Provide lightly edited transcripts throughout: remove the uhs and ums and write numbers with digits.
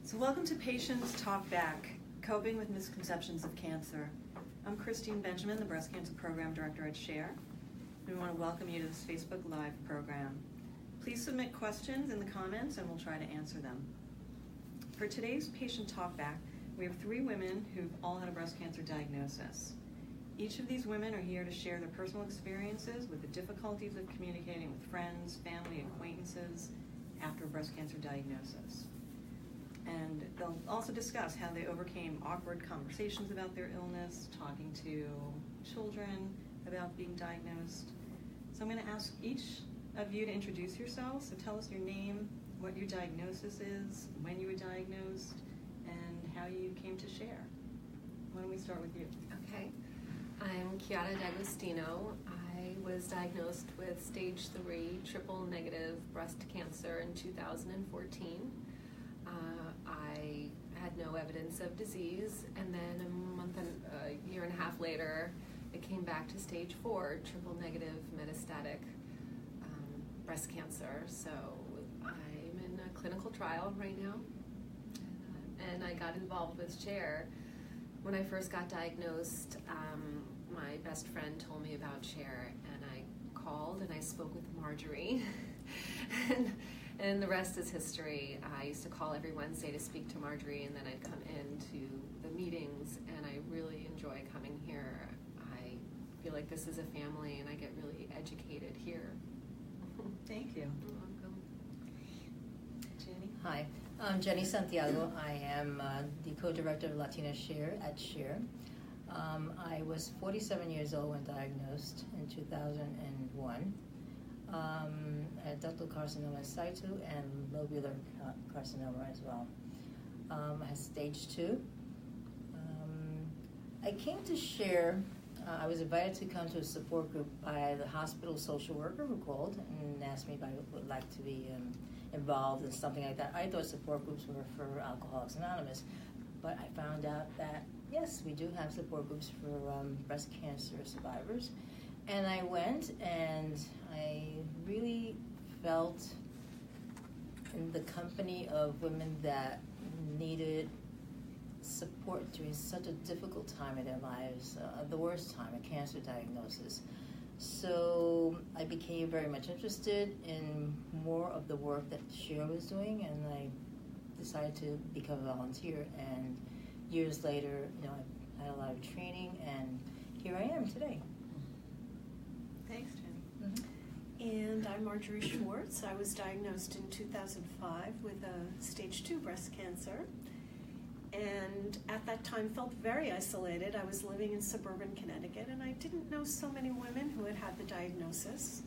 So welcome to Patients Talk Back, Coping with Misconceptions of Cancer. I'm Christine Benjamin, the Breast Cancer Program Director at SHARE. We want to welcome you to this Facebook Live program. Please submit questions in the comments and we'll try to answer them. For today's Patient Talk Back, we have 3 women who've all had a breast cancer diagnosis. Each of these women are here to share their personal experiences with the difficulties of communicating with friends, family, acquaintances after a breast cancer diagnosis. And they'll also discuss how they overcame awkward conversations about their illness, talking to children about being diagnosed. So I'm going to ask each of you to introduce yourselves. So tell us your name, what your diagnosis is, when you were diagnosed, and how you came to share. Why don't we start with you? Okay. I'm Chiara D'Agostino. I was diagnosed with stage 3 triple negative breast cancer in 2014. I had no evidence of disease, and then a year and a half later, it came back to stage 4 triple negative metastatic breast cancer. So I'm in a clinical trial right now, and I got involved with SHARE. When I first got diagnosed, my best friend told me about SHARE, and I called and I spoke with Marjorie, and the rest is history. I used to call every Wednesday to speak to Marjorie, and then I'd come into the meetings, and I really enjoy coming here. I feel like this is a family, and I get really educated here. Thank you. You're welcome. Jenny? Hi, I'm Jenny Santiago. I am the co-director of Latina SHARE at SHARE. I was 47 years old when diagnosed in 2001. I had ductal carcinoma in situ and lobular carcinoma as well. I had stage 2. I came to SHARE. I was invited to come to a support group by the hospital social worker who called and asked me if I would like to be involved in something like that. I thought support groups were for Alcoholics Anonymous, but I found out that yes, we do have support groups for breast cancer survivors. And I went, and I really felt in the company of women that needed support during such a difficult time in their lives, the worst time, a cancer diagnosis. So I became very much interested in more of the work that SHARE was doing, and I decided to become a volunteer. And years later, I had a lot of training, and here I am today. Thanks, Jenny. Mm-hmm. And I'm Marjorie Schwartz. I was diagnosed in 2005 with a stage 2 breast cancer, and at that time felt very isolated. I was living in suburban Connecticut, and I didn't know so many women who had had the diagnosis.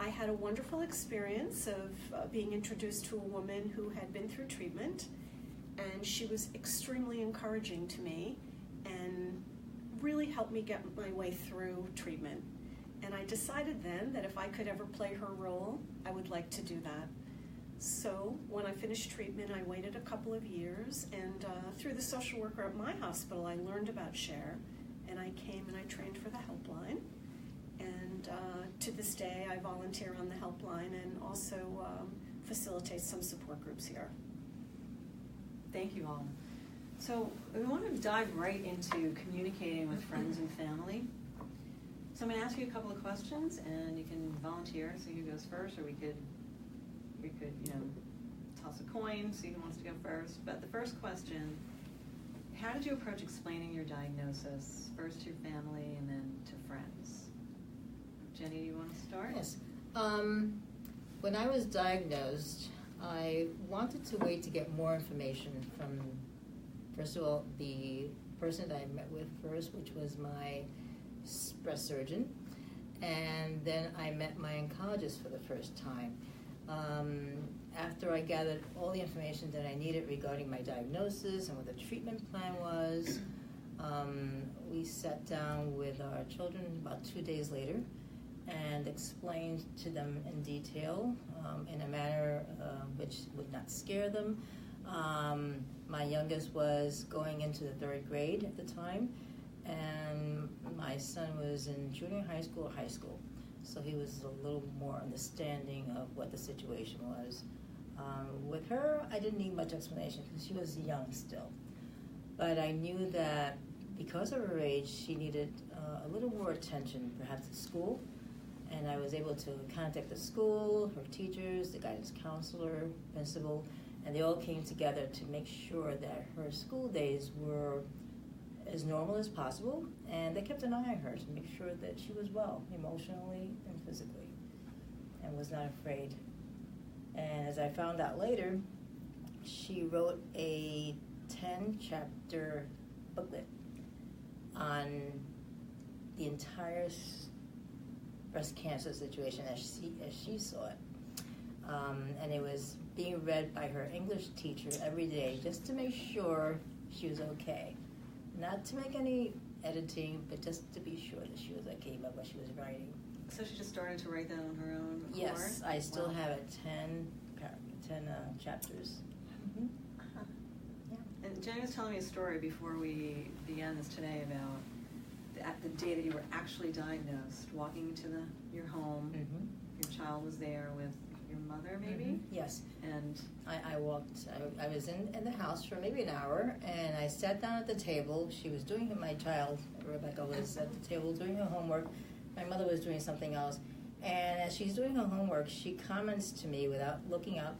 I had a wonderful experience of being introduced to a woman who had been through treatment, and she was extremely encouraging to me and really helped me get my way through treatment. And I decided then that if I could ever play her role, I would like to do that. So when I finished treatment, I waited a couple of years, and through the social worker at my hospital, I learned about SHARE, and I came and I trained for the helpline. And to this day, I volunteer on the helpline and also facilitate some support groups here. Thank you all. So we want to dive right into communicating with friends and family. So I'm going to ask you a couple of questions, and you can volunteer, see who goes first, or we could toss a coin, see who wants to go first. But the first question, how did you approach explaining your diagnosis, first to your family and then to friends? Jenny, do you want to start? Yes. When I was diagnosed, I wanted to wait to get more information from, first of all, the person that I met with first, which was my breast surgeon, and then I met my oncologist for the first time. After I gathered all the information that I needed regarding my diagnosis and what the treatment plan was, we sat down with our children about 2 days later and explained to them in detail, in a manner which would not scare them. My youngest was going into the 3rd grade at the time, and my son was in junior high school or high school. So he was a little more understanding of what the situation was. With her, I didn't need much explanation because she was young still. But I knew that because of her age, she needed a little more attention, perhaps at school. And I was able to contact the school, her teachers, the guidance counselor, principal, and they all came together to make sure that her school days were as normal as possible, and they kept an eye on her to make sure that she was well, emotionally and physically, and was not afraid. And as I found out later, she wrote a 10-chapter booklet on the entire breast cancer situation as she saw it. And it was being read by her English teacher every day just to make sure she was okay. Not to make any editing, but just to be sure that she was okay about what she was writing. So she just started to write that on her own accord? Yes, I still have it, 10 chapters. Mm-hmm. Uh-huh. Yeah. And Jenny was telling me a story before we began this today about the day that you were actually diagnosed, walking into your home. Mm-hmm. Your child was there with your mother, maybe? Mm-hmm. Yes. And I was in the house for maybe an hour, and I sat down at the table. She was doing, my child, Rebecca, was at the table doing her homework. My mother was doing something else. And as she's doing her homework, she comments to me without looking up,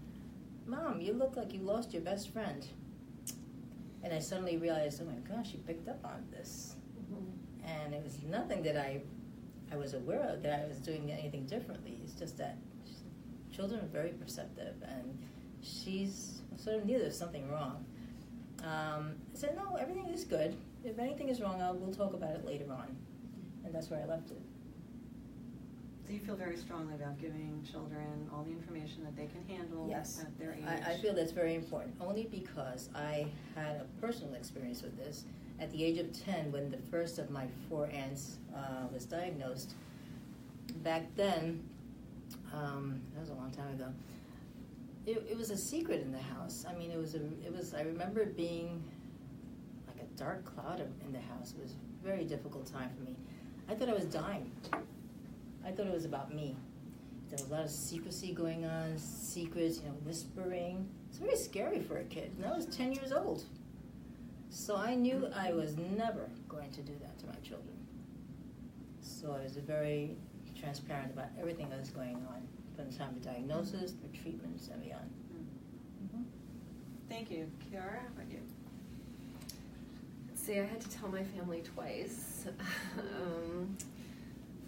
"Mom, you look like you lost your best friend." And I suddenly realized, oh my gosh, she picked up on this. Mm-hmm. And it was nothing that I was aware of, that I was doing anything differently. It's just that children are very perceptive, and she's sort of knew there was something wrong. I said, no, everything is good. If anything is wrong, we'll talk about it later on. And that's where I left it. so you feel very strongly about giving children all the information that they can handle Yes. at their age? I feel that's very important, only because I had a personal experience with this. At the age of 10, when the first of my 4 aunts was diagnosed, back then, that was a long time ago, it was a secret in the house. I mean, it was. I remember it being like a dark cloud in the house. It was a very difficult time for me. I thought I was dying. I thought it was about me. There was a lot of secrecy going on, secrets, whispering. It's very scary for a kid. And I was 10 years old. So I knew I was never going to do that to my children. So I was very transparent about everything that was going on, from the time of diagnosis, the treatments, and beyond. Mm-hmm. Thank you. Kiara, how about you? See, I had to tell my family twice.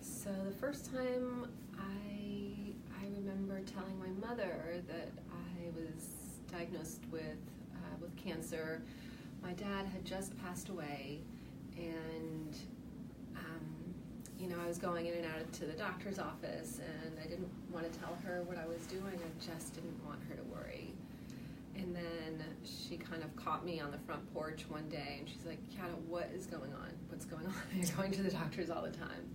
So the first time I remember telling my mother that I was diagnosed with cancer. My dad had just passed away, and I was going in and out to the doctor's office, and I didn't want to tell her what I was doing. I just didn't want her to worry. And then she kind of caught me on the front porch one day, and she's like, "Kiara, what is going on? What's going on? You're going to the doctors all the time."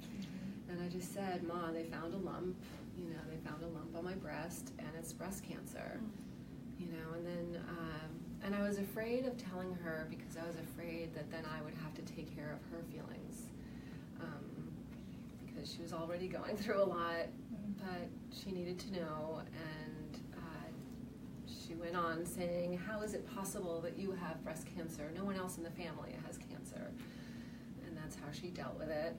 And I just said, "Ma, they found a lump. They found a lump on my breast, and it's breast cancer." And then and I was afraid of telling her because I was afraid that then I would have to take care of her feelings, because she was already going through a lot, but she needed to know. And she went on saying, "How is it possible that you have breast cancer? No one else in the family has cancer." And that's how she dealt with it.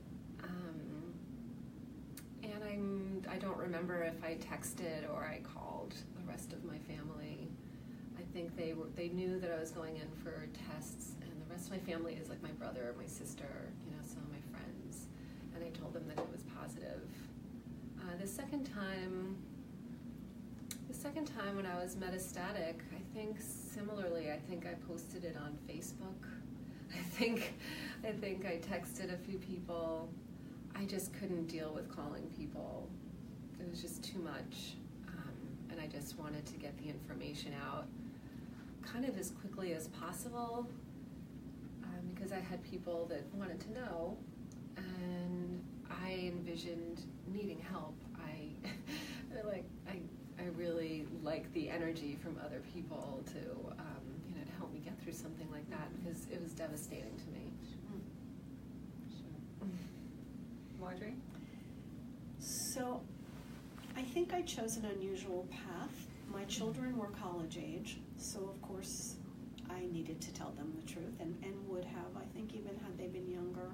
And I don't remember if I texted or I called the rest of my family. I think they knew that I was going in for tests, and the rest of my family is like my brother, my sister, some of my friends, and I told them that it was positive. The second time when I was metastatic, I think similarly, I think I posted it on Facebook. I think I texted a few people. I just couldn't deal with calling people. It was just too much. And I just wanted to get the information out kind of as quickly as possible, because I had people that wanted to know, and I envisioned needing help. I really like the energy from other people to help me get through something like that, because it was devastating to me. Marjorie? So I think I chose an unusual path my children were college age, so of course I needed to tell them the truth, and would have, I think, even had they been younger.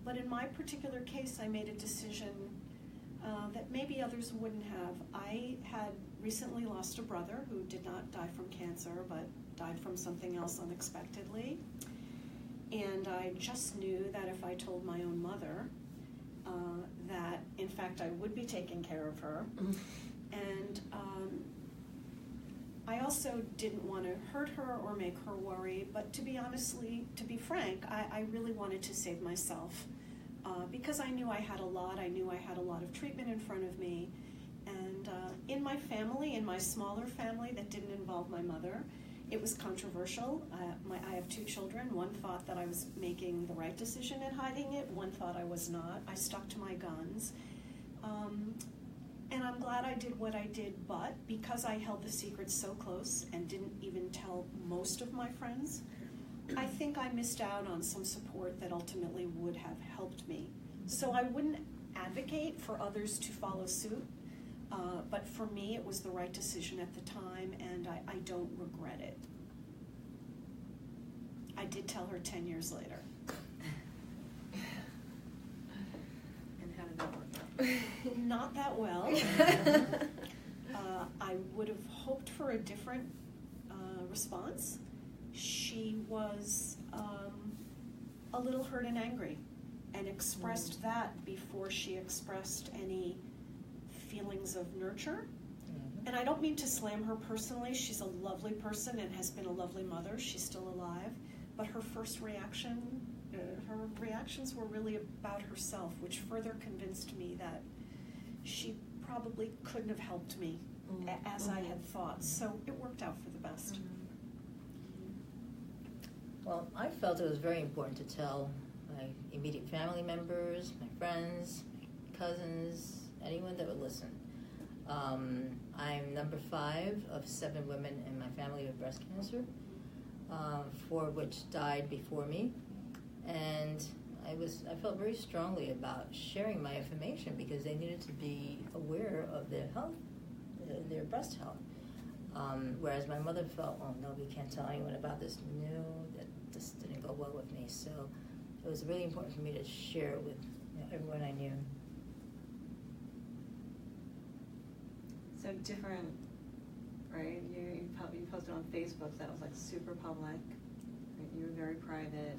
But in my particular case, I made a decision that maybe others wouldn't have. I had recently lost a brother who did not die from cancer, but died from something else unexpectedly. And I just knew that if I told my own mother that, in fact, I would be taking care of her. And I also didn't want to hurt her or make her worry, but to be frank, I really wanted to save myself because I knew I had a lot. I knew I had a lot of treatment in front of me. And in my family, in my smaller family that didn't involve my mother, it was controversial. I have 2 children. One thought that I was making the right decision in hiding it. One thought I was not. I stuck to my guns. And I'm glad I did what I did, but because I held the secret so close and didn't even tell most of my friends, I think I missed out on some support that ultimately would have helped me. So I wouldn't advocate for others to follow suit, but for me it was the right decision at the time, and I don't regret it. I did tell her 10 years later. And how did that work out? Not that well. I would have hoped for a different response. She was a little hurt and angry, and expressed that before she expressed any feelings of nurture. And I don't mean to slam her personally. She's a lovely person and has been a lovely mother. She's still alive. But her first reaction, her reactions were really about herself, which further convinced me that she probably couldn't have helped me as I had thought. So it worked out for the best. Well, I felt it was very important to tell my immediate family members, my friends, my cousins, anyone that would listen. I'm number 5 of 7 women in my family with breast cancer, 4 of which died before me. And I felt very strongly about sharing my information because they needed to be aware of their health, their breast health. Whereas my mother felt, oh no, we can't tell anyone about this. No, that this didn't go well with me. So it was really important for me to share it with everyone I knew. So different, right? You posted on Facebook, so that was like super public. Right? You were very private,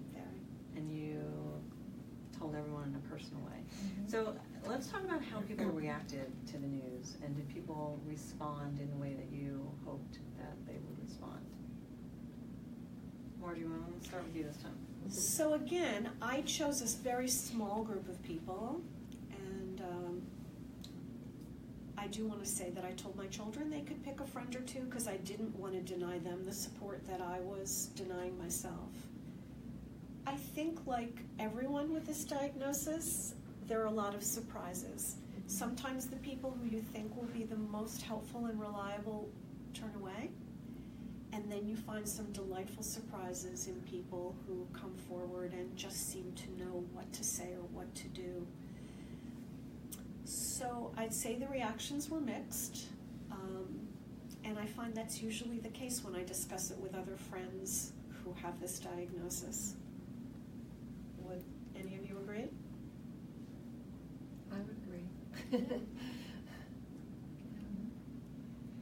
and you told everyone in a personal way. So let's talk about how people reacted to the news, and did people respond in the way that you hoped that they would respond? Marjorie, you want to start with you this time? So again, I chose a very small group of people, and I do want to say that I told my children they could pick a friend or 2 because I didn't want to deny them the support that I was denying myself. I think, like everyone with this diagnosis, there are a lot of surprises. Sometimes the people who you think will be the most helpful and reliable turn away, and then you find some delightful surprises in people who come forward and just seem to know what to say or what to do. So I'd say the reactions were mixed, and I find that's usually the case when I discuss it with other friends who have this diagnosis. Would any of you agree? I would agree.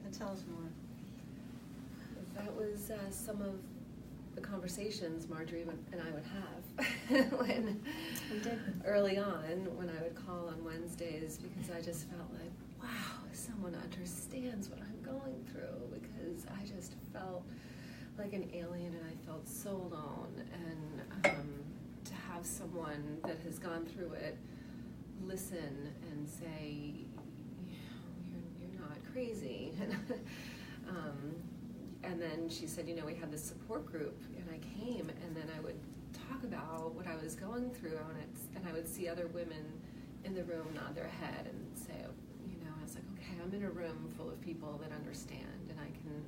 And tell us more. That was some of the conversations Marjorie and I would have when We did. early on when I would call on Wednesdays, because I just felt like, wow, someone understands what I'm going through, because I just felt like an alien and I felt so alone. And to have someone that has gone through it listen and say, you're not crazy. And then she said, we have this support group, and I came, and then I would talk about what I was going through, and I would see other women in the room nod their head and say, I was like, okay, I'm in a room full of people that understand, and I can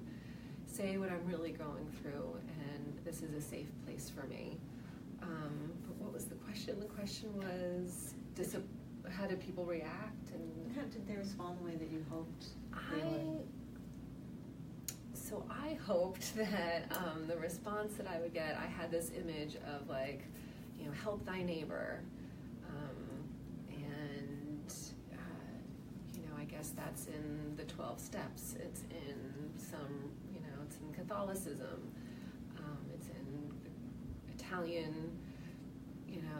say what I'm really going through, and this is a safe place for me. But what was the question? The question was, how did people react? And how did they respond the way that you hoped they would? so I hoped that the response that I would get, I had this image of like, help thy neighbor. I guess that's in the 12 steps. It's in some, it's in Catholicism. It's in Italian,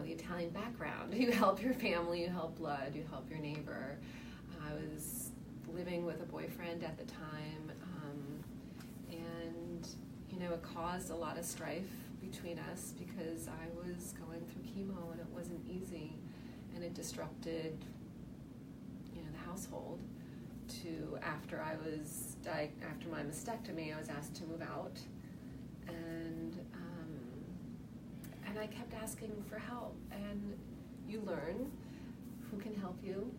the Italian background. You help your family, you help blood, you help your neighbor. I was living with a boyfriend at the time, and, it caused a lot of strife between us because I was going through chemo and it wasn't easy, and it disrupted the household. After my mastectomy, I was asked to move out, and I kept asking for help. And you learn who can help you,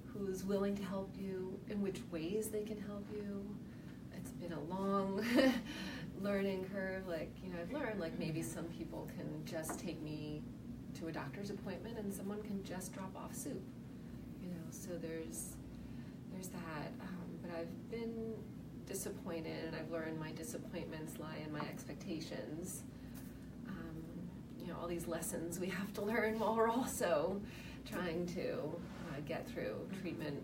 who's willing to help you, in which ways they can help you. It's been a long learning curve. I've learned maybe some people can just take me to a doctor's appointment, and someone can just drop off soup. So there's that. But I've been disappointed, and I've learned my disappointments lie in my expectations. All these lessons we have to learn while we're also trying to get through treatment,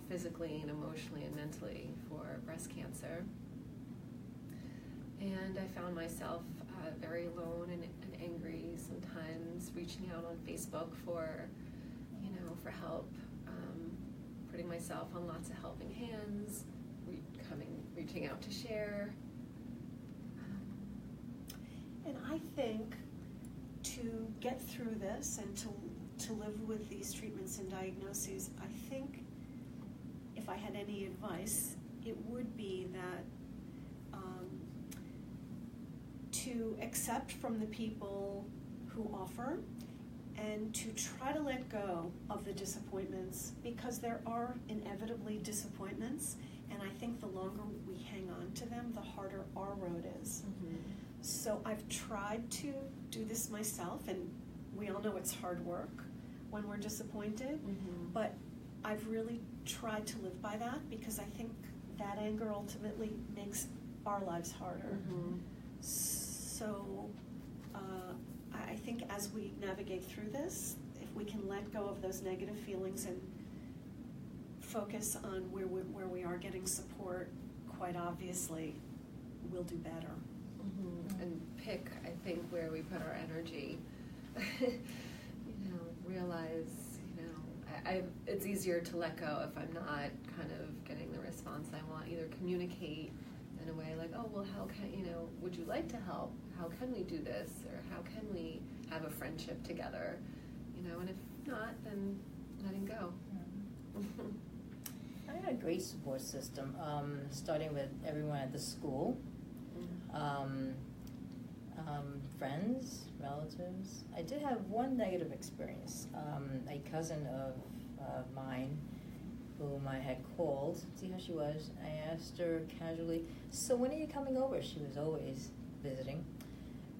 physically and emotionally and mentally for breast cancer. And I found myself very alone and angry, sometimes reaching out on Facebook for help, putting myself on lots of helping hands, reaching out to share. And I think to get through this and to live with these treatments and diagnoses, I think if I had any advice, it would be that to accept from the people who offer and to try to let go of the disappointments, because there are inevitably disappointments, and I think the longer we hang on to them, the harder our road is. Mm-hmm. So I've tried to do this myself, and we all know it's hard work when we're disappointed, but I've really tried to live by that, because I think that anger ultimately makes our lives harder. So I think as we navigate through this, if we can let go of those negative feelings and focus on where we are getting support, quite obviously, we'll do better. And pick, I think, where we put our energy. Realize, it's easier to let go if I'm not kind of getting the response I want. Either communicate in a way like, oh, well, how can, would you like to help? How can we do this? Or how can we have a friendship together? And if not, then letting go. I had a great support system, starting with everyone at the school. Friends, relatives. I did have one negative experience. A cousin of mine, whom I had called to see how she was, I asked her casually, so when are you coming over? She was always visiting.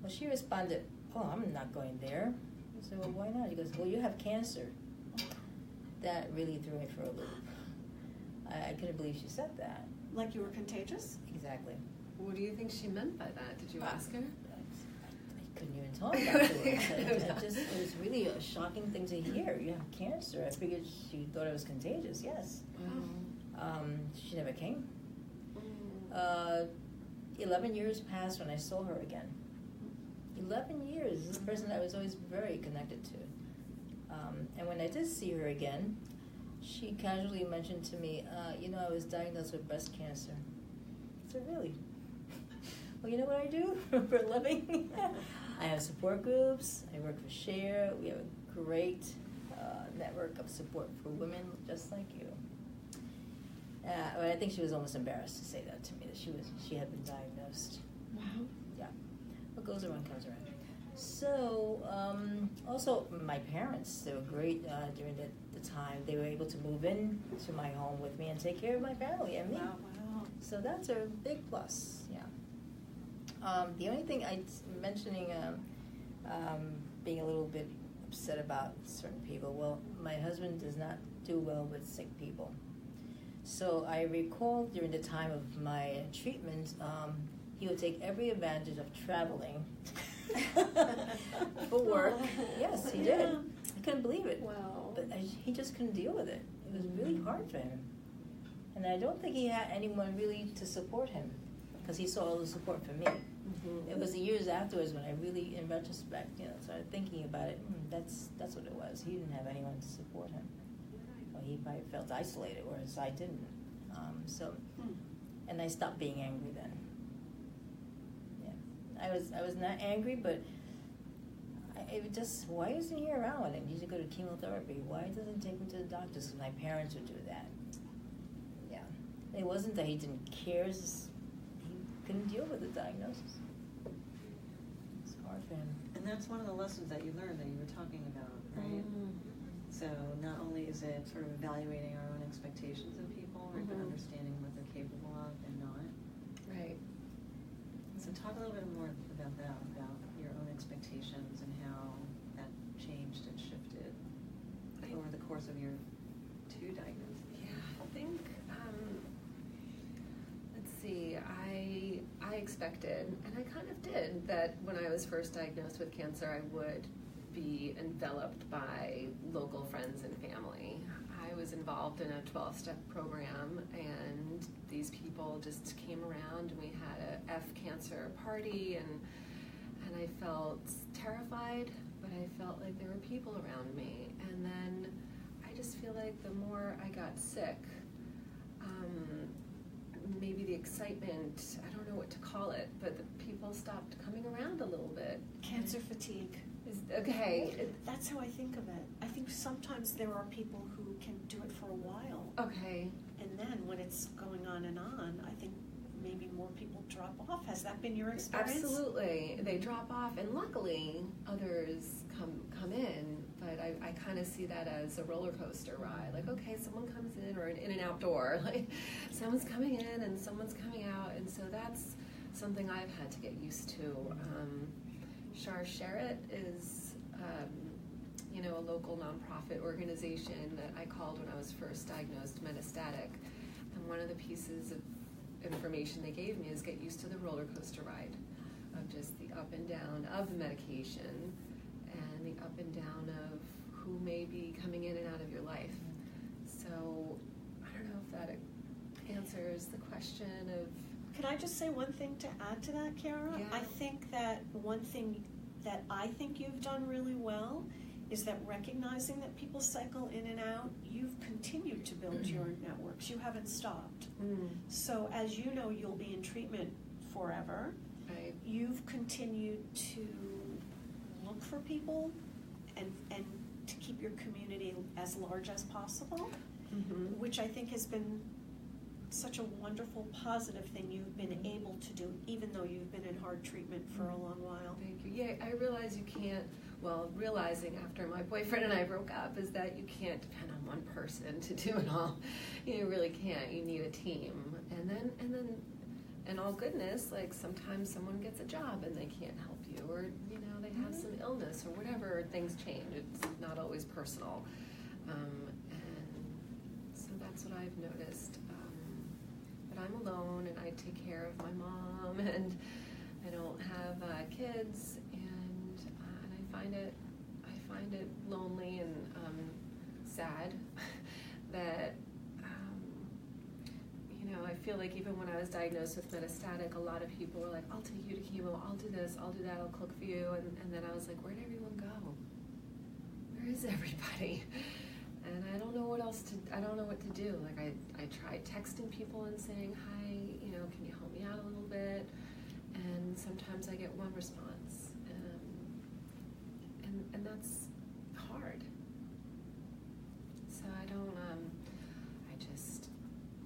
Well, she responded, oh, I'm not going there. I said, well, why not? She goes, well, you have cancer. That really threw me for a loop. I couldn't believe she said that. Like you were contagious? Exactly. What do you think she meant by that? Did you ask her? I couldn't even talk about it. It was really a shocking thing to hear. You have cancer. I figured she thought it was contagious, yes. She never came. 11 years passed when I saw her again. 11 years. This is a person I was always very connected to. And when I did see her again, she casually mentioned to me, I was diagnosed with breast cancer. I said, really? Well, you know what I do for a living? I have support groups. I work for SHARE. We have a great network of support for women just like you. But I think she was almost embarrassed to say that to me, that she had been diagnosed. Wow. Yeah. What goes around comes around. So, also my parents, they were great during the time. They were able to move in to my home with me and take care of my family and me. Wow. So that's a big plus, yeah. The only thing mentioning being a little bit upset about certain people. Well, my husband does not do well with sick people. So I recall during the time of my treatment, he would take every advantage of traveling for work. Yes, he did. I couldn't believe it. Wow. But he just couldn't deal with it. It was really hard for him. And I don't think he had anyone really to support him, because he saw all the support from me. It was the years afterwards when I really, in retrospect, started thinking about it. That's what it was. He didn't have anyone to support him. Well, he probably felt isolated, whereas I didn't. And I stopped being angry then. Yeah, I was not angry, but it was just, why isn't he around when I need to go to chemotherapy? Why doesn't he take me to the doctors? Because my parents would do that. Yeah, it wasn't that he didn't care. It's just he couldn't deal with the diagnosis. It's hard for him. And that's one of the lessons that you learned that you were talking about, right? So not only is it sort of evaluating our own expectations of people, right, but understanding what they're capable of and not. Right. So talk a little bit more about that, about your own expectations and how that changed and shifted over the course of your 2 diagnoses. Yeah, I think, let's see, I expected, and I kind of did, that when I was first diagnosed with cancer, I would be enveloped by local friends and family. I was involved in a 12-step program, and these people just came around, and we had a F cancer party, and I felt terrified, but I felt like there were people around me. And then I just feel like the more I got sick, maybe the excitement, I don't know what to call it, but the people stopped coming around a little bit. Cancer fatigue. Okay. That's how I think of it. I think sometimes there are people who can do it for a while. Okay. And then when it's going on and on, I think maybe more people drop off. Has that been your experience? Absolutely. They drop off, and luckily others come in, but I kind of see that as a roller coaster ride. Like, okay, someone comes in, or in and outdoor, like someone's coming in and someone's coming out, and so that's something I've had to get used to. Share It is, a local nonprofit organization that I called when I was first diagnosed metastatic. And one of the pieces of information they gave me is get used to the roller coaster ride of just the up and down of the medication and the up and down of who may be coming in and out of your life. So I don't know if that answers the question of... Can I just say one thing to add to that, Kiara? Yeah. I think that one thing that I think you've done really well is that recognizing that people cycle in and out, you've continued to build your networks. You haven't stopped. So as you know, you'll be in treatment forever. Right. You've continued to look for people and to keep your community as large as possible, which I think has been such a wonderful, positive thing you've been able to do, even though you've been in hard treatment for a long while. Thank you. Yeah, I realize you can't, realizing after my boyfriend and I broke up is that you can't depend on one person to do it all. You really can't. You need a team. And then, in all goodness, like sometimes someone gets a job and they can't help you, or, they have some illness or whatever, things change. It's not always personal. And so that's what I've noticed. But I'm alone, and I take care of my mom, and I don't have kids, and I find it lonely and sad that I feel like even when I was diagnosed with metastatic, a lot of people were like, "I'll take you to chemo, I'll do this, I'll do that, I'll cook for you," and then I was like, "Where'd everyone go? Where is everybody?" And I don't know what to do. Like I tried texting people and saying, "Hi, can you help me out a little bit?" And sometimes I get one response, and that's hard. So I don't.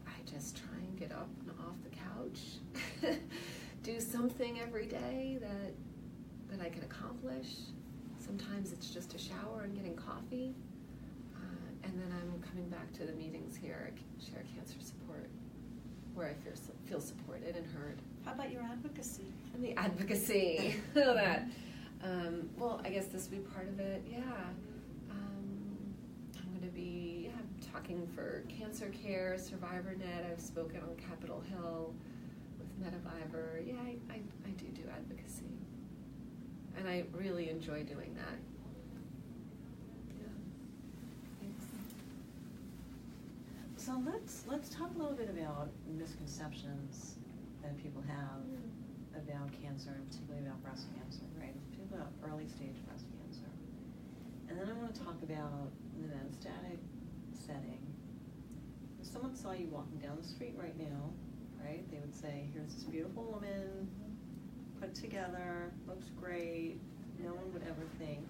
I just try and get up and off the couch, do something every day that I can accomplish. Sometimes it's just a shower and getting coffee. And then I'm coming back to the meetings here at Share Cancer Support, where I feel supported and heard. How about your advocacy? And the advocacy, that. I guess this will be part of it. Yeah, I'm going to be talking for Cancer Care, SurvivorNet. I've spoken on Capitol Hill with Medivivor. Yeah, I do advocacy. And I really enjoy doing that. Yeah. Thanks. So let's talk a little bit about misconceptions that people have about cancer, and particularly about breast cancer, right? Particularly about early stage breast cancer. And then I want to talk about the metastatic setting. If someone saw you walking down the street right now, right, they would say, here's this beautiful woman, put together, looks great. No one would ever think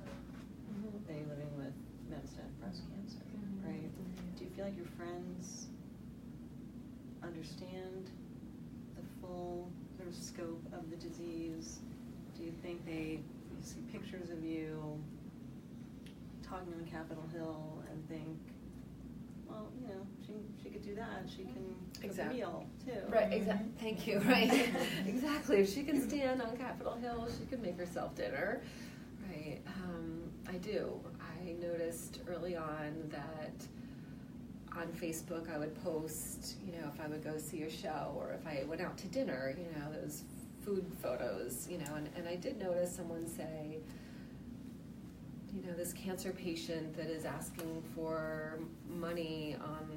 they're living with metastatic breast cancer, right? Do you feel like your friends understand the full sort of scope of the disease? Do you think they see pictures of you talking on Capitol Hill and think, well, you know, she could do that. She can cook a meal too. Right. Exactly. Thank you. Right. Exactly. If she can stand on Capitol Hill, she can make herself dinner. Right. I do. I noticed early on that on Facebook I would post, you know, if I would go see a show or if I went out to dinner, you know, those food photos, you know, and I did notice someone say, you know, this cancer patient that is asking for money on,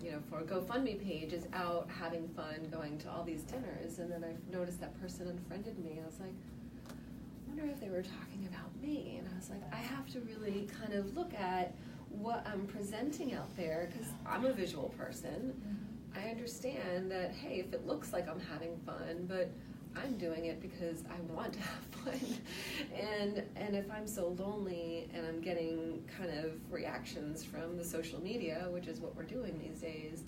you know, for a GoFundMe page is out having fun going to all these dinners. And then I noticed that person unfriended me. I was like, I wonder if they were talking about me. And I was like, I have to really kind of look at what I'm presenting out there, because I'm a visual person. I understand that, hey, if it looks like I'm having fun, but I'm doing it because I want to have fun. And if I'm so lonely and I'm getting kind of reactions from the social media, which is what we're doing these days,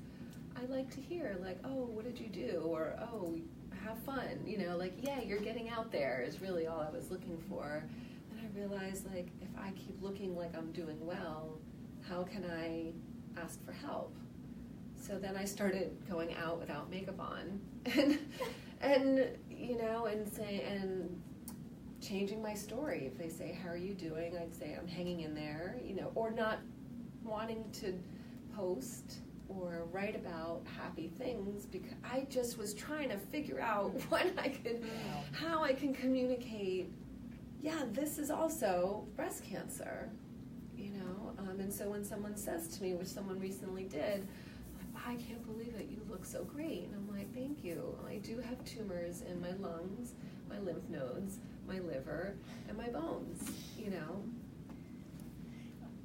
I like to hear like, oh, what did you do? Or, oh, have fun. You know, like, yeah, you're getting out there is really all I was looking for. And I realized, like, if I keep looking like I'm doing well, how can I ask for help? So then I started going out without makeup on. And you know, and changing my story. If they say, how are you doing? I'd say, I'm hanging in there, you know, or not wanting to post or write about happy things, because I just was trying to figure out how I can communicate, yeah, this is also breast cancer, you know? And so when someone says to me, which someone recently did, I can't believe it, you look so great. And I'm like, thank you. I do have tumors in my lungs, my lymph nodes, my liver, and my bones, you know.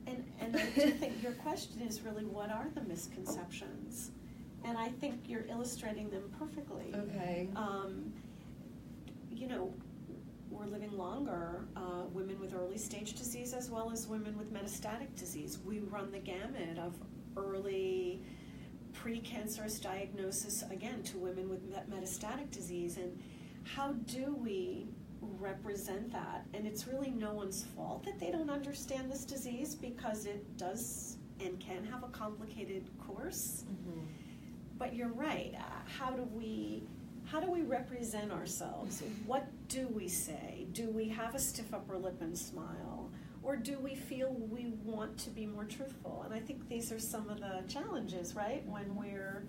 And I do think your question is really, what are the misconceptions? And I think you're illustrating them perfectly. Okay. You know, we're living longer, women with early stage disease as well as women with metastatic disease. We run the gamut of early precancerous diagnosis, again, to women with metastatic disease. And how do we represent that? And it's really no one's fault that they don't understand this disease, because it does and can have a complicated course. But you're right. How do we represent ourselves? What do we say? Do we have a stiff upper lip and smile? Or do we feel we want to be more truthful? And I think these are some of the challenges, right? When we're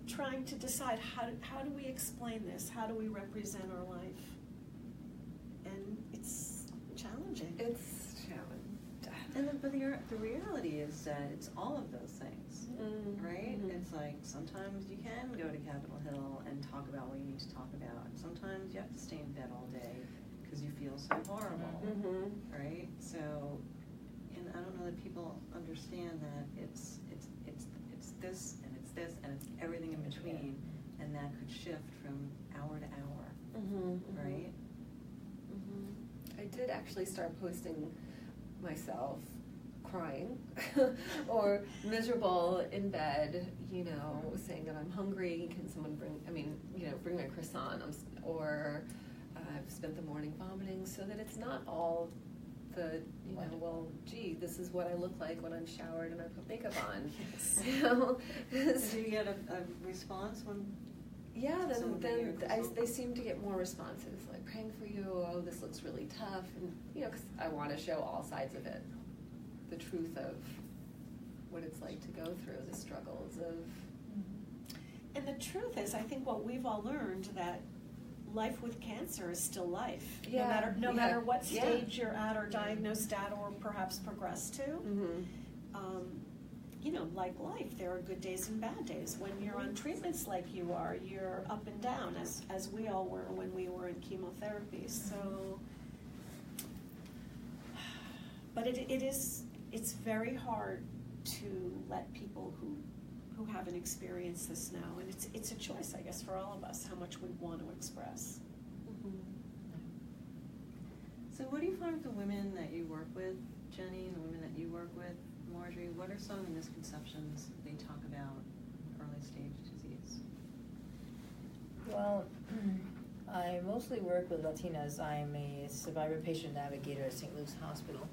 trying to decide how do we explain this? How do we represent our life? And it's challenging. It's challenging. But the reality is that it's all of those things, right? It's like sometimes you can go to Capitol Hill and talk about what you need to talk about. Sometimes you have to stay in bed all day because you feel so horrible, right? So, and I don't know that people understand that it's this and it's this and it's everything in between, and that could shift from hour to hour, right? I did actually start posting myself crying or miserable in bed, you know, saying that I'm hungry, can someone bring my croissant, or I've spent the morning vomiting, so that it's not all the, you know, well, gee, this is what I look like when I'm showered and I put makeup on. Yes. You know? Did you get a response when? Yeah, then they seem to get more responses, like praying for you, oh, this looks really tough, and, you know, because I want to show all sides of it, the truth of what it's like to go through the struggles of. And the truth is, I think what we've all learned, that life with cancer is still life. Yeah, No matter what yeah. stage you're at or diagnosed at or perhaps progressed to. Mm-hmm. Like life, there are good days and bad days. When you're on treatments like you are, you're up and down, as we all were when we were in chemotherapy. So, but it's very hard to let people who haven't experienced this know, and it's a choice, I guess, for all of us how much we want to express. Mm-hmm. So what do you find with the women that you work with, Jenny, and the women that you work with, Marjorie? What are some of the misconceptions they talk about in early stage disease? Well, I mostly work with Latinas. I'm a survivor patient navigator at St. Luke's Hospital.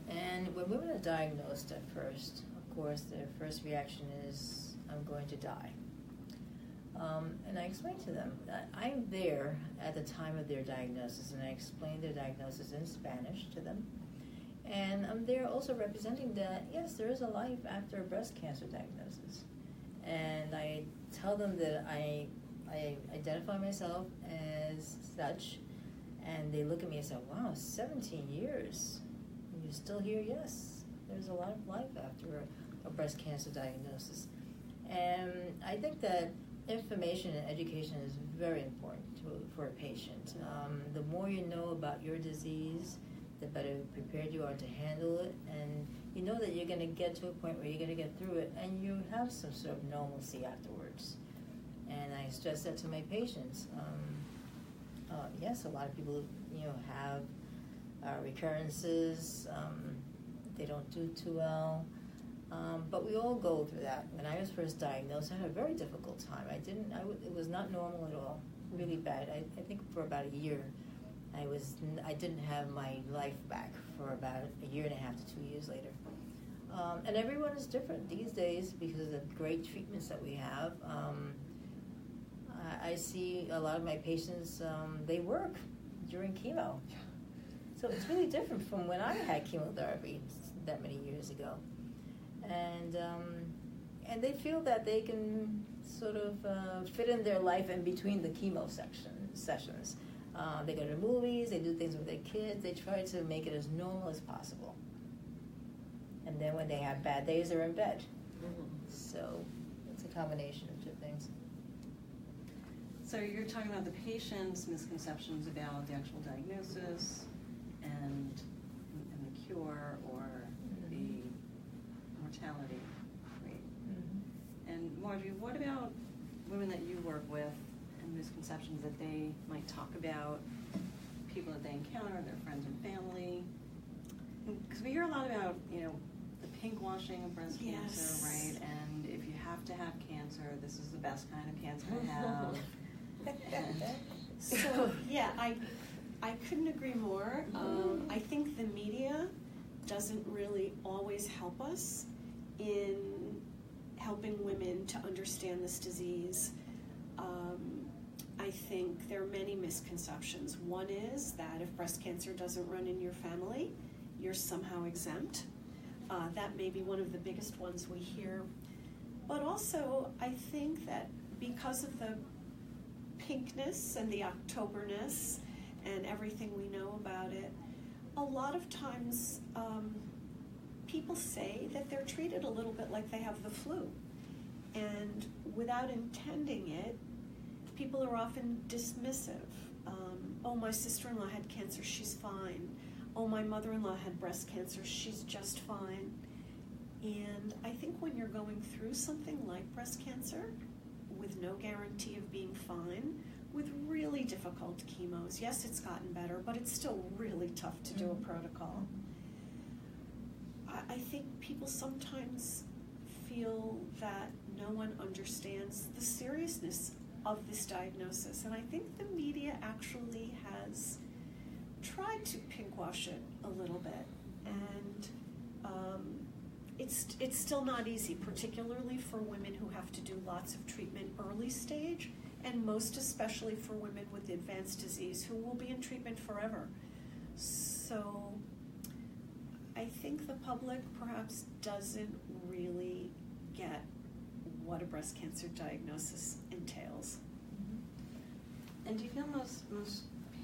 And when women are diagnosed at first, of course, their first reaction is, I'm going to die. And I explain to them that I'm there at the time of their diagnosis, and I explain their diagnosis in Spanish to them. And I'm there also representing that, yes, there is a life after a breast cancer diagnosis. And I tell them that I identify myself as such, and they look at me and say, wow, 17 years. And you're still here? Yes, there's a lot of life after a breast cancer diagnosis. And I think that information and education is very important for a patient. The more you know about your disease, the better prepared you are to handle it, and you know that you're going to get to a point where you're going to get through it, and you have some sort of normalcy afterwards. And I stress that to my patients. Yes, a lot of people, have recurrences. They don't do too well. But we all go through that. When I was first diagnosed, I had a very difficult time. It was not normal at all, really bad. I think for about a year, I didn't have my life back for about a year and a half to 2 years later. And everyone is different these days because of the great treatments that we have. I see a lot of my patients, they work during chemo. So it's really different from when I had chemotherapy that many years ago. And they feel that they can sort of fit in their life in between the chemo sessions. They go to movies, they do things with their kids, they try to make it as normal as possible. And then when they have bad days, they're in bed. Mm-hmm. So it's a combination of two things. So you're talking about the patient's misconceptions about the actual diagnosis and the cure or the mortality rate. Mm-hmm. And Marjorie, what about women that you work with and misconceptions that they might talk about, people that they encounter, their friends and family? Because we hear a lot about, the pink washing of breast cancer, right? And if you have to have cancer, this is the best kind of cancer to have. So, yeah, I couldn't agree more. I think the media doesn't really always help us in helping women to understand this disease. I think there are many misconceptions. One is that if breast cancer doesn't run in your family, you're somehow exempt. That may be one of the biggest ones we hear. But also, I think that because of the pinkness and the Octoberness and everything we know about it, a lot of times people say that they're treated a little bit like they have the flu. And without intending it, people are often dismissive. Oh, my sister-in-law had cancer, she's fine. Oh, my mother-in-law had breast cancer, she's just fine. And I think when you're going through something like breast cancer, with no guarantee of being fine, with really difficult chemos, yes, it's gotten better, but it's still really tough to do a protocol. I think people sometimes feel that no one understands the seriousness of this diagnosis, and I think the media actually has tried to pinkwash it a little bit, and it's still not easy, particularly for women who have to do lots of treatment early stage, and most especially for women with advanced disease who will be in treatment forever. So I think the public perhaps doesn't really get what a breast cancer diagnosis entails. And do you feel most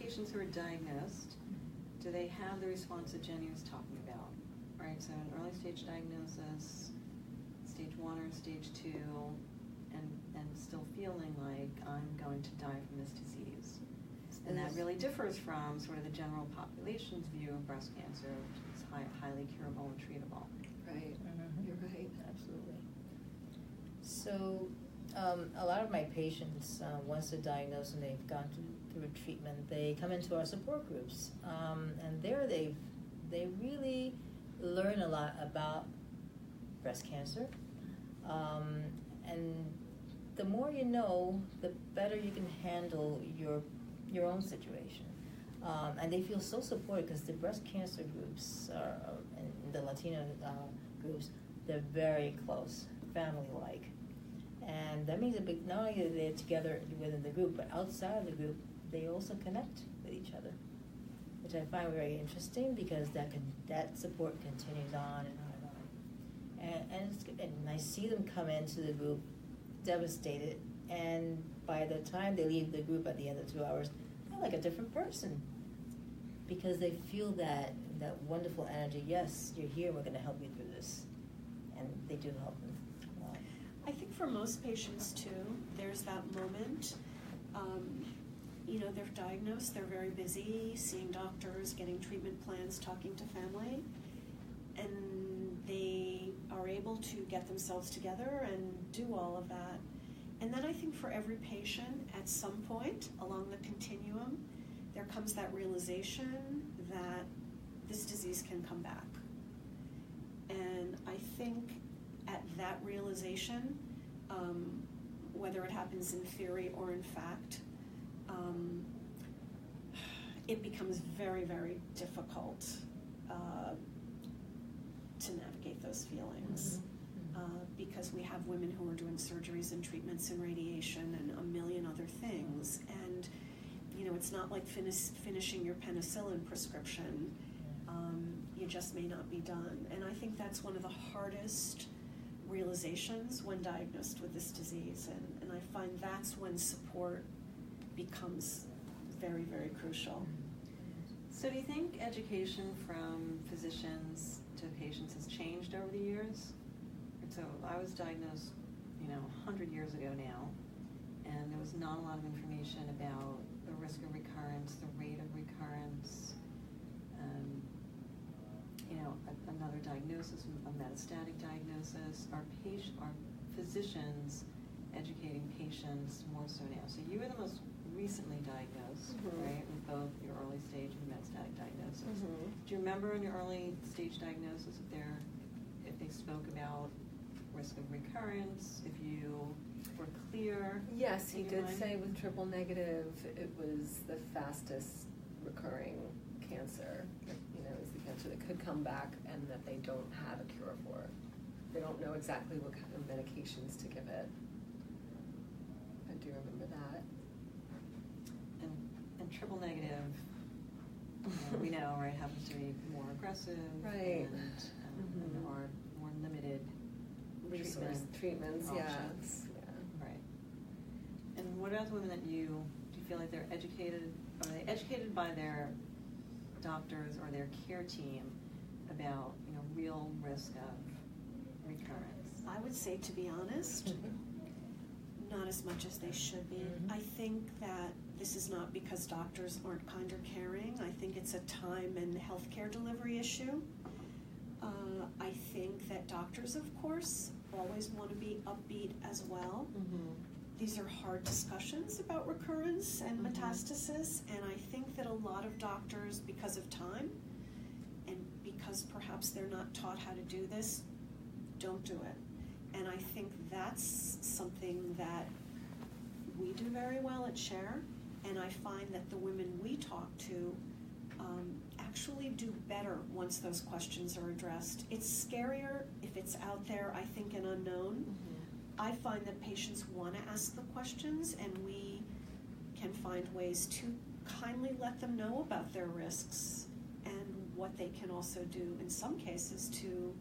patients who are diagnosed, do they have the response that Jenny was talking about? Right, so an early stage diagnosis, stage 1 or stage 2, and still feeling like I'm going to die from this disease. And that really differs from sort of the general population's view of breast cancer, which is highly curable and treatable. Right. Mm-hmm. You're right. Absolutely. So, a lot of my patients, once they're diagnosed and they've gone through treatment, they come into our support groups, and there they really learn a lot about breast cancer, and the more you know, the better you can handle your own situation. And they feel so supported because the breast cancer groups and the Latino groups, they're very close, family-like. And that means not only are they together within the group, but outside of the group, they also connect with each other, which I find very interesting because that support continues on and on and on. And it's good. And I see them come into the group devastated, and by the time they leave the group at the end of 2 hours, they're like a different person because they feel that wonderful energy. Yes, you're here, we're going to help you through this. And they do help them a lot. I think for most patients too, there's that moment, they're diagnosed, they're very busy, seeing doctors, getting treatment plans, talking to family, and they are able to get themselves together and do all of that. And then I think for every patient, at some point along the continuum, there comes that realization that this disease can come back. And I think at that realization, whether it happens in theory or in fact, it becomes very, very difficult to navigate those feelings. Because we have women who are doing surgeries and treatments and radiation and a million other things. And, it's not like finishing your penicillin prescription. You just may not be done. And I think that's one of the hardest realizations when diagnosed with this disease. And I find that's when support becomes very, very crucial. So do you think education from physicians to patients has changed over the years? So I was diagnosed, 100 years ago now, and there was not a lot of information about the risk of recurrence, the rate of recurrence, another diagnosis, a metastatic diagnosis. Are physicians educating patients more so now? So you were the most recently diagnosed, right, with both your early stage and metastatic diagnosis. Do you remember in your early stage diagnosis if they spoke about risk of recurrence, if you were clear? Yes, he did mind? say with triple negative, it was the fastest recurring cancer. Is the cancer that could come back and that they don't have a cure for. They don't know exactly what kind of medications to give it. I do remember that. And triple negative, we know, right, happens to be more aggressive, right, and there are more limited treatments, options. yeah. Right. And what about the women that do you feel like they're educated? Are they educated by their doctors or their care team about real risk of recurrence? I would say, to be honest, not as much as they should be. I think that this is not because doctors aren't kind or caring. I think it's a time and healthcare delivery issue. I think that doctors, of course, always want to be upbeat as well. These are hard discussions about recurrence and metastasis, and I think that a lot of doctors, because of time, and because perhaps they're not taught how to do this, don't do it. And I think that's something that we do very well at Share, and I find that the women we talk to actually do better once those questions are addressed. It's scarier if it's out there, I think, and unknown. I find that patients want to ask the questions, and we can find ways to kindly let them know about their risks and what they can also do in some cases to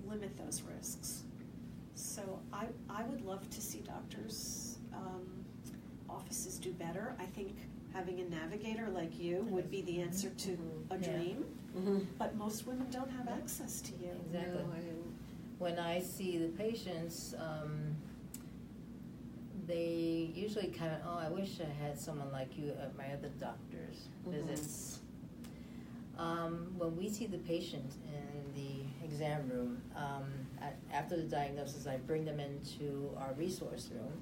limit those risks. So I would love to see doctors' offices do better. I think having a navigator like you would be the answer to a dream, but most women don't have access to you. Exactly. No, I didn't. When I see the patients, they usually kind of, I wish I had someone like you at my other doctor's visits. When we see the patient in the exam room, after the diagnosis, I bring them into our resource room,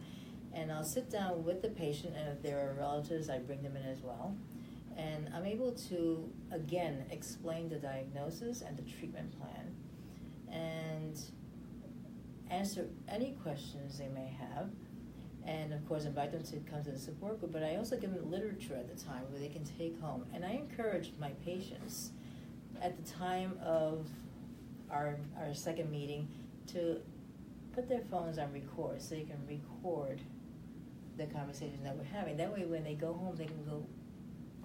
and I'll sit down with the patient, and if there are relatives, I bring them in as well. And I'm able to, again, explain the diagnosis and the treatment plan, and answer any questions they may have, and of course invite them to come to the support group. But I also give them literature at the time where they can take home. And I encourage my patients at the time of our second meeting to put their phones on record, so you can record the conversation that we're having. That way when they go home, they can go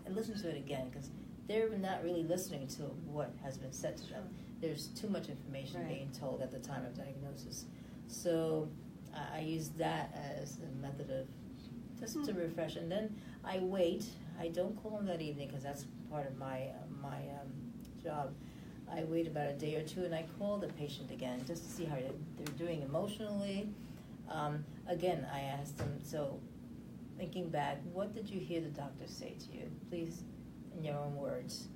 and listen to it again, because they're not really listening to what has been said to them. There's too much information being told at the time of diagnosis. So I use that as a method of just to refresh. And then I wait. I don't call them that evening, because that's part of my job. I wait about a day or two, and I call the patient again just to see how they're doing emotionally. Again, I ask them, so thinking back, what did you hear the doctor say to you? Please, in your own words.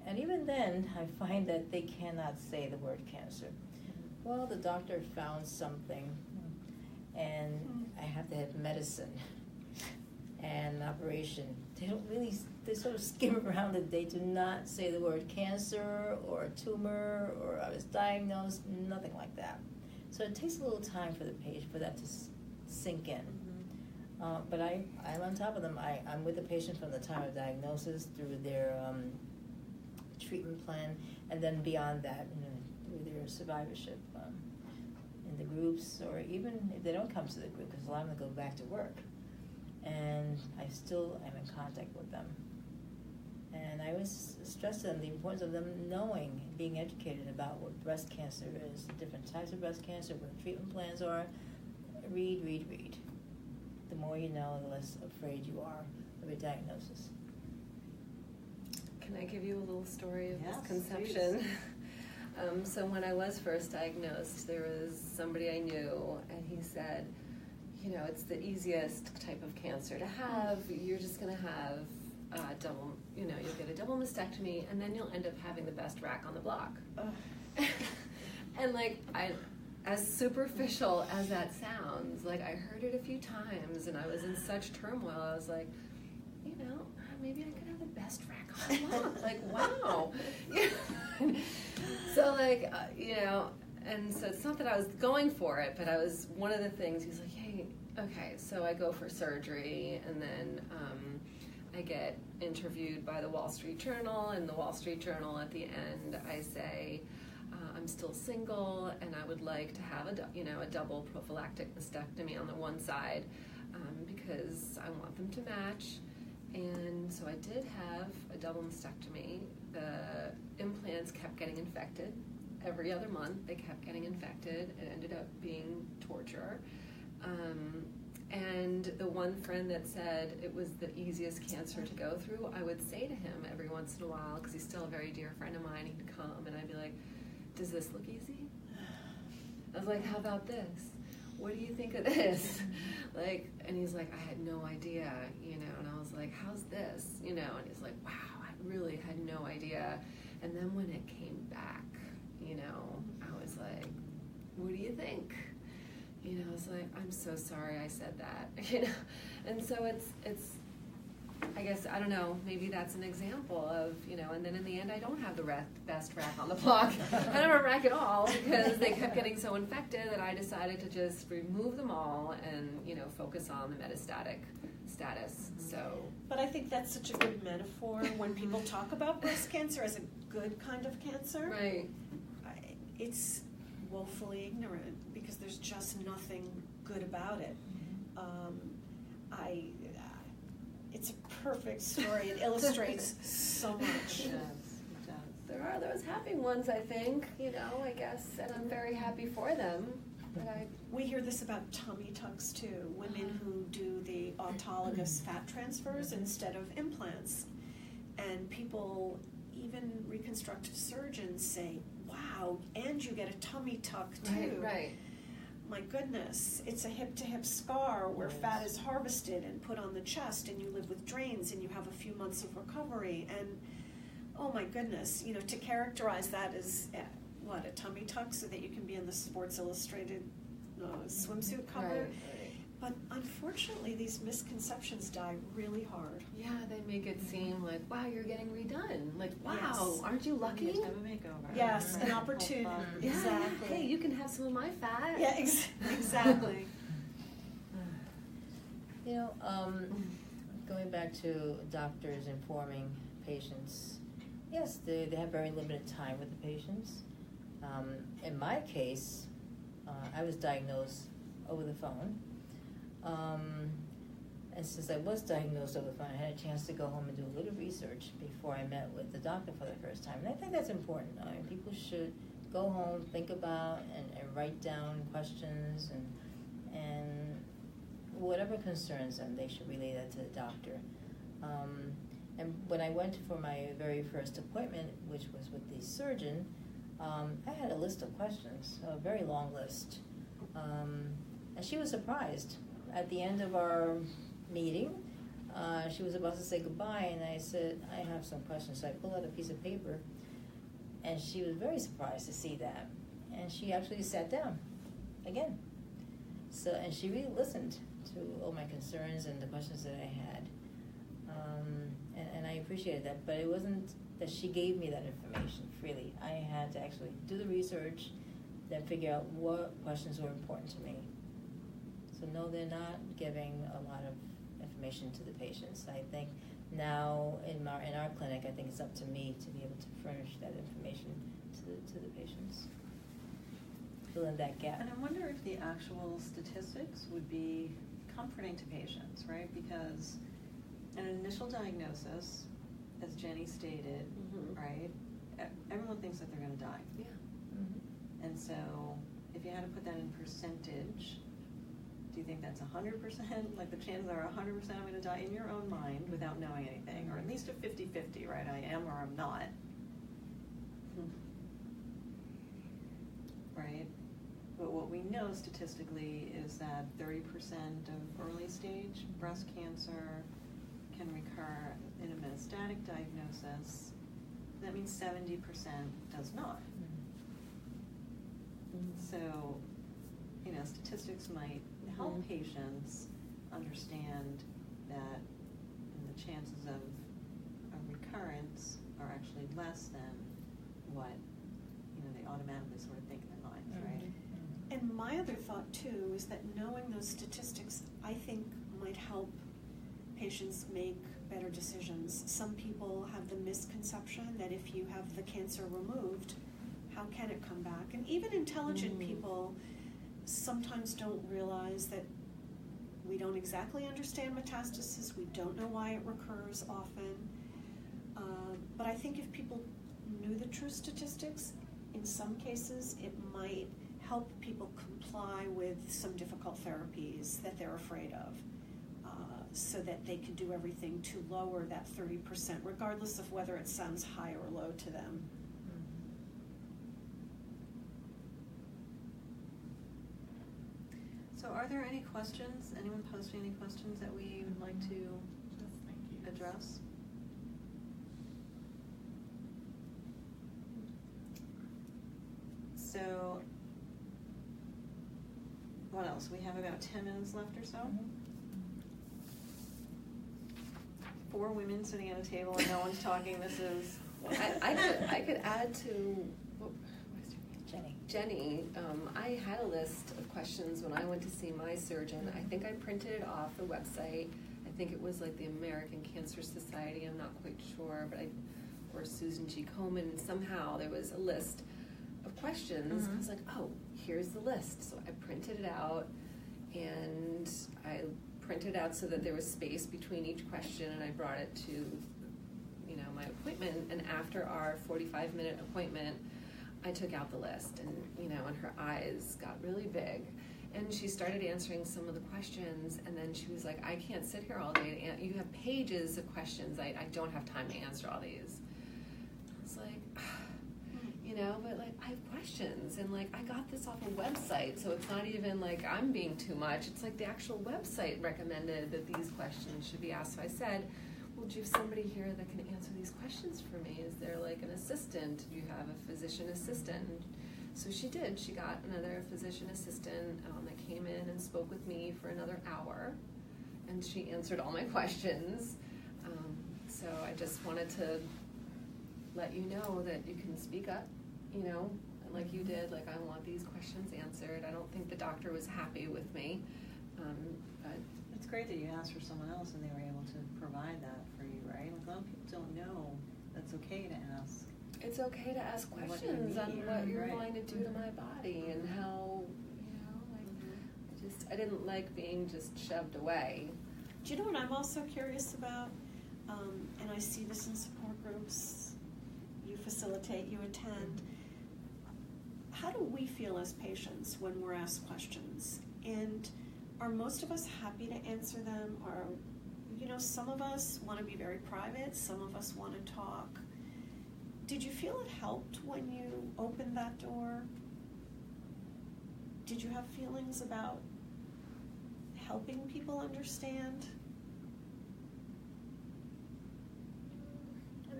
And even then, I find that they cannot say the word cancer. Well, the doctor found something, and I have to have medicine and an operation. They sort of skim around it. They do not say the word cancer or a tumor or I was diagnosed, nothing like that. So it takes a little time for the patient, for that to sink in. But I'm on top of them. I'm with the patient from the time of diagnosis through their treatment plan, and then beyond that, through their survivorship in the groups, or even if they don't come to the group, because a lot of them go back to work. And I still am in contact with them. And I always stress to them the importance of them knowing, being educated about what breast cancer is, the different types of breast cancer, what the treatment plans are. Read. The more you know, the less afraid you are of a diagnosis. Can I give you a little story of Yes, misconception? So when I was first diagnosed, there was somebody I knew, and he said, it's the easiest type of cancer to have. You're just going to have double, you'll get a double mastectomy, and then you'll end up having the best rack on the block. And as superficial as that sounds, I heard it a few times, and I was in such turmoil. I was like, maybe I could have the best rack on the block. Wow. So and so it's not that I was going for it, but I was, one of the things, he's like, hey, okay, so I go for surgery, and then I get interviewed by the Wall Street Journal, and the Wall Street Journal at the end, I say, I'm still single, and I would like to have a double prophylactic mastectomy on the one side, because I want them to match. And so I did have a double mastectomy. The implants kept getting infected. Every other month, they kept getting infected. It ended up being torture. And the one friend that said it was the easiest cancer to go through, I would say to him every once in a while, because he's still a very dear friend of mine, he'd come and I'd be like, does this look easy? I was like, how about this? What do you think of this? And he's like, I had no idea, and I was like, how's this? And he's like, wow, I really had no idea. And then when it came back, I was like, what do you think? I was like, I'm so sorry I said that, And so it's, I guess, I don't know, maybe that's an example of, and then in the end I don't have the best rack on the block. I don't have a rack at all, because they kept getting so infected that I decided to just remove them all and, focus on the metastatic status. So, but I think that's such a good metaphor when people talk about breast cancer as a good kind of cancer. Right. It's woefully ignorant, because there's just nothing good about it. It's a perfect story. It illustrates so much. It does. There are those happy ones, I think, I guess, and I'm very happy for them. But we hear this about tummy tucks too, women who do the autologous fat transfers instead of implants. And people, even reconstructive surgeons, say, wow, and you get a tummy tuck too. Right. My goodness, it's a hip-to-hip scar where fat is harvested and put on the chest, and you live with drains, and you have a few months of recovery. And oh my goodness, to characterize that as a tummy tuck so that you can be in the Sports Illustrated swimsuit cover. Right. But unfortunately, these misconceptions die really hard. Yeah, they make it seem like, wow, you're getting redone. Like, wow, Yes. Aren't you lucky? You just have a makeover. Yes, an opportunity. Yeah, Exactly. hey, you can have some of my fat. Yeah, exactly. Going back to doctors informing patients, yes, they have very limited time with the patients. In my case, I was diagnosed over the phone. And since I was diagnosed over the phone, I had a chance to go home and do a little research before I met with the doctor for the first time. And I think that's important. People should go home, think about, and write down questions and whatever concerns them, they should relay that to the doctor. And when I went for my very first appointment, which was with the surgeon, I had a list of questions, a very long list. And she was surprised. At the end of our meeting, she was about to say goodbye, and I said, I have some questions. So I pulled out a piece of paper, and she was very surprised to see that. And she actually sat down again. And she really listened to all my concerns and the questions that I had. And I appreciated that, but it wasn't that she gave me that information freely. I had to actually do the research, then figure out what questions were important to me. So no, they're not giving a lot of information to the patients. I think now in our clinic, I think it's up to me to be able to furnish that information to the patients, fill in that gap. And I wonder if the actual statistics would be comforting to patients, right? Because an initial diagnosis, as Jenny stated, right, everyone thinks that they're going to die. Yeah. Mm-hmm. And so if you had to put that in percentage, do you think that's 100%? Like the chances are 100% I'm going to die in your own mind without knowing anything, or at least a 50-50, right? I am or I'm not. Right? But what we know statistically is that 30% of early stage breast cancer can recur in a metastatic diagnosis. That means 70% does not. So, statistics might help patients understand that the chances of a recurrence are actually less than what, they automatically sort of think in their minds, right? And my other thought too is that knowing those statistics, I think, might help patients make better decisions. Some people have the misconception that if you have the cancer removed, how can it come back? And even intelligent people sometimes don't realize that we don't exactly understand metastasis. We don't know why it recurs often. But I think if people knew the true statistics, in some cases it might help people comply with some difficult therapies that they're afraid of, so that they can do everything to lower that 30%, regardless of whether it sounds high or low to them. So are there any questions? Anyone posting any questions that we would like to address? So, what else? We have about 10 minutes left or so. 4 women sitting at a table and no one's talking. This is... I could add to Jenny. I had a list of questions when I went to see my surgeon. I think I printed it off the website. I think it was like the American Cancer Society, I'm not quite sure, but or Susan G. Komen. Somehow there was a list of questions. I was like, oh, here's the list. So I printed it out, and I printed out so that there was space between each question, and I brought it to my appointment, and after our 45-minute appointment, I took out the list, and and her eyes got really big, and she started answering some of the questions, and then she was like, I can't sit here all day, you have pages of questions, I don't have time to answer all these. I was like, but like, I have questions, and like, I got this off a website, so it's not even like I'm being too much, it's like the actual website recommended that these questions should be asked. So I said, well, do you have somebody here that can answer these questions for me? Is there like an assistant? Do you have a physician assistant? So she did. She got another physician assistant that came in and spoke with me for another hour, and she answered all my questions. So I just wanted to let you know that you can speak up, like you did. Like, I want these questions answered. I don't think the doctor was happy with me, but it's great that you asked for someone else and they were able to provide that for you, right? Like, a lot of people don't know that's okay to ask. It's okay to ask questions on what you're going to do to my body and how, I didn't like being just shoved away. Do you know what I'm also curious about? And I see this in support groups. You facilitate, you attend. How do we feel as patients when we're asked questions? And are most of us happy to answer them? Or, some of us want to be very private, some of us want to talk. Did you feel it helped when you opened that door? Did you have feelings about helping people understand?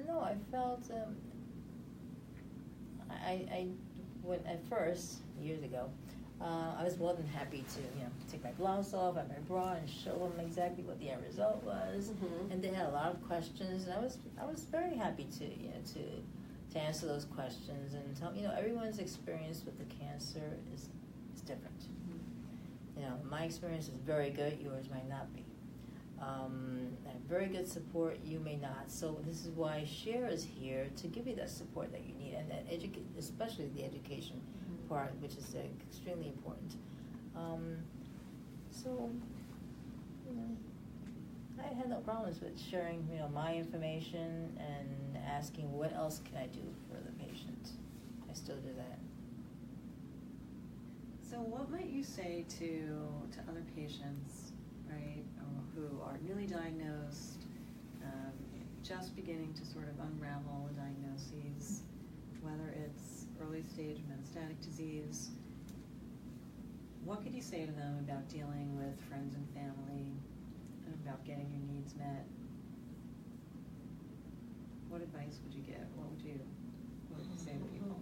No, I felt, when at first, years ago, I was more than happy to, take my blouse off, have my bra, and show them exactly what the end result was. Mm-hmm. And they had a lot of questions, and I was very happy to answer those questions and tell everyone's experience with the cancer is different. Mm-hmm. My experience is very good, yours might not be. I have very good support, you may not. So this is why SHARE is here to give you that support that you need, and that especially the education part, which is extremely important. So, I had no problems with sharing, my information and asking what else can I do for the patient. I still do that. So what might you say to other patients, right, who are newly diagnosed, just beginning to sort of unravel the diagnoses, whether it's early stage metastatic disease? What could you say to them about dealing with friends and family and about getting your needs met? What advice would you give? What would you say to people?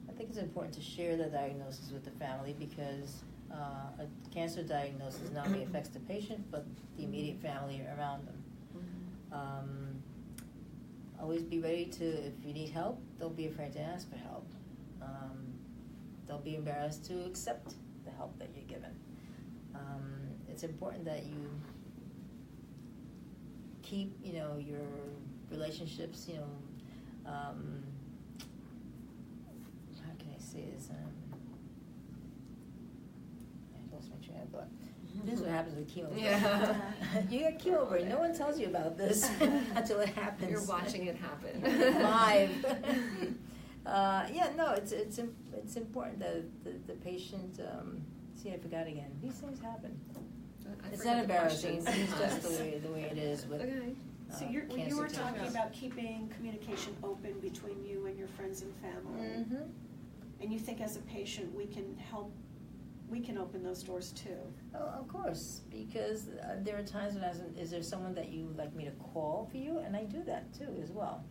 I think it's important to share the diagnosis with the family because a cancer diagnosis not only affects the patient but the immediate family around them. Always be ready to, if you need help, don't be afraid to ask for help. Don't be embarrassed to accept the help that you're given. It's important that you keep, your relationships, how can I say this? I lost my train of thought. This is what happens with chemo. Yeah. You get chemo brain. No one tells you about this until it happens. You're watching it happen. Live. It's important that the patient, I forgot again. These things happen. It's not embarrassing. It's just the way it is with So you were cancer talking patients. about keeping communication open between you and your friends and family. Mm-hmm. And you think as a patient we can open those doors too. Oh, of course, because there are times when is there someone that you would like me to call for you? And I do that too as well.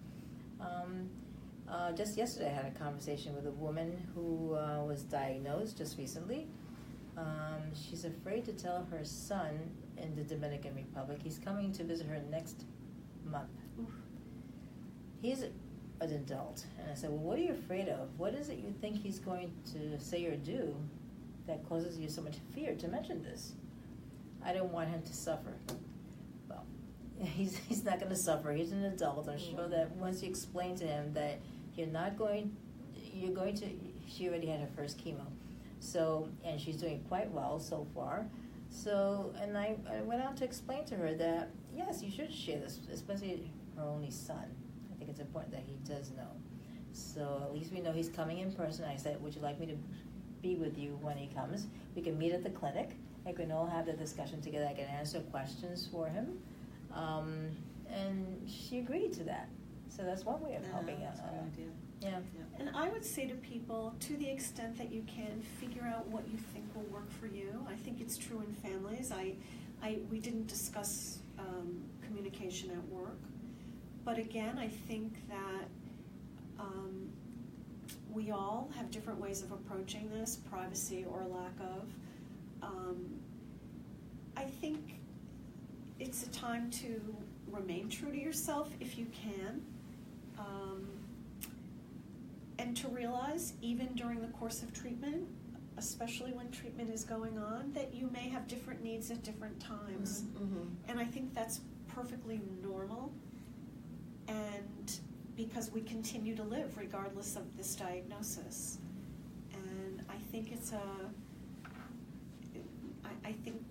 Just yesterday I had a conversation with a woman who was diagnosed just recently. She's afraid to tell her son in the Dominican Republic. He's coming to visit her next month. Oof. He's an adult. And I said, well, what are you afraid of? What is it you think he's going to say or do that causes you so much fear to mention this? I don't want him to suffer. Well, he's not going to suffer. He's an adult. I'm sure that once you explain to him that she already had her first chemo. So, and she's doing quite well so far. So, and I went on to explain to her that, yes, you should share this, especially her only son. I think it's important that he does know. So at least we know he's coming in person. I said, would you like me to be with you when he comes? We can meet at the clinic. I can all have the discussion together. I can answer questions for him. And she agreed to that. So that's one way of helping out. That's a good idea. Yeah. And I would say to people, to the extent that you can, figure out what you think will work for you. I think it's true in families. We didn't discuss communication at work, but again, I think that we all have different ways of approaching this, privacy or lack of. I think it's a time to remain true to yourself if you can. And to realize, even during the course of treatment, especially when treatment is going on, that you may have different needs at different times. Mm-hmm. And I think that's perfectly normal. And because we continue to live regardless of this diagnosis. And I think I think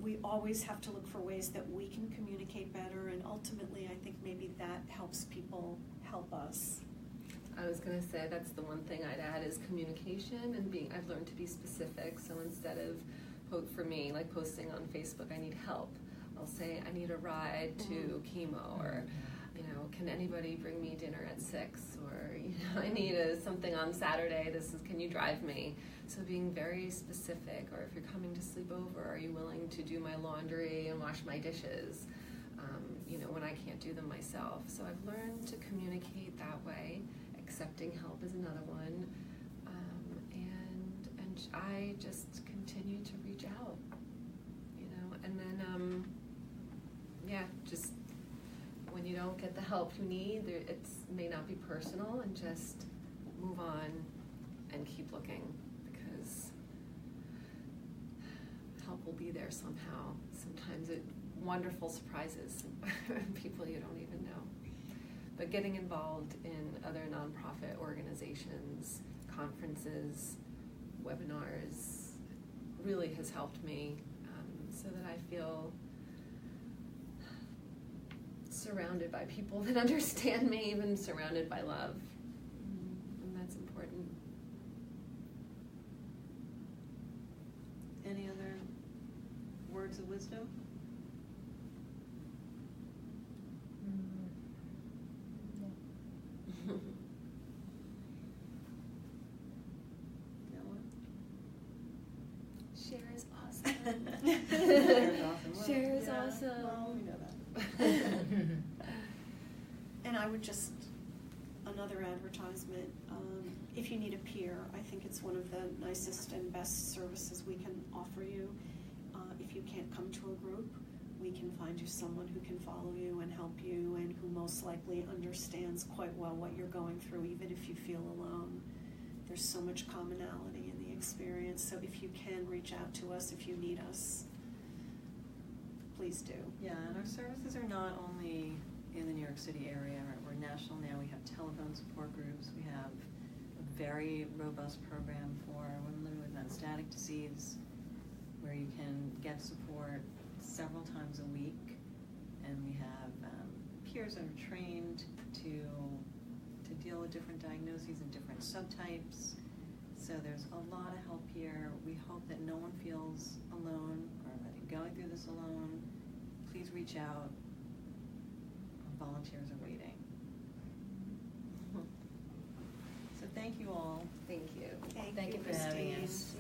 we always have to look for ways that we can communicate better, and ultimately I think maybe that helps people help us. I was going to say that's the one thing I'd add is communication and I've learned to be specific. So instead of, for me, like posting on Facebook, I need help, I'll say I need a ride to chemo, or, can anybody bring me dinner at 6? Or, I need something on Saturday. Can you drive me? So being very specific, or if you're coming to sleep over, are you willing to do my laundry and wash my dishes? When I can't do them myself. So I've learned to communicate that way. Accepting help is another one, and I just continue to reach out, and then just when you don't get the help you need, it may not be personal, and just move on and keep looking, because help will be there somehow. Sometimes wonderful surprises, people you don't even know. But getting involved in other nonprofit organizations, conferences, webinars, really has helped me, so that I feel surrounded by people that understand me, even surrounded by love. And that's important. Any other words of wisdom? Share is awesome. Share is awesome. Share is Yeah, awesome. well, we know that. And I would just, another advertisement, if you need a peer, I think it's one of the nicest and best services we can offer you. If you can't come to a group, we can find you someone who can follow you and help you, and who most likely understands quite well what you're going through, even if you feel alone. There's so much commonality in the experience, so if you can reach out to us if you need us, please do. Yeah, and our services are not only in the New York City area. We're national now. We have telephone support groups. We have a very robust program for women living with metastatic disease, where you can get support several times a week. And we have peers that are trained to deal with different diagnoses and different subtypes. So there's a lot of help here. We hope that no one feels alone, or that you're going through this alone. Please reach out. Volunteers are waiting. So thank you all. Thank you. Thank you for having Christine. us.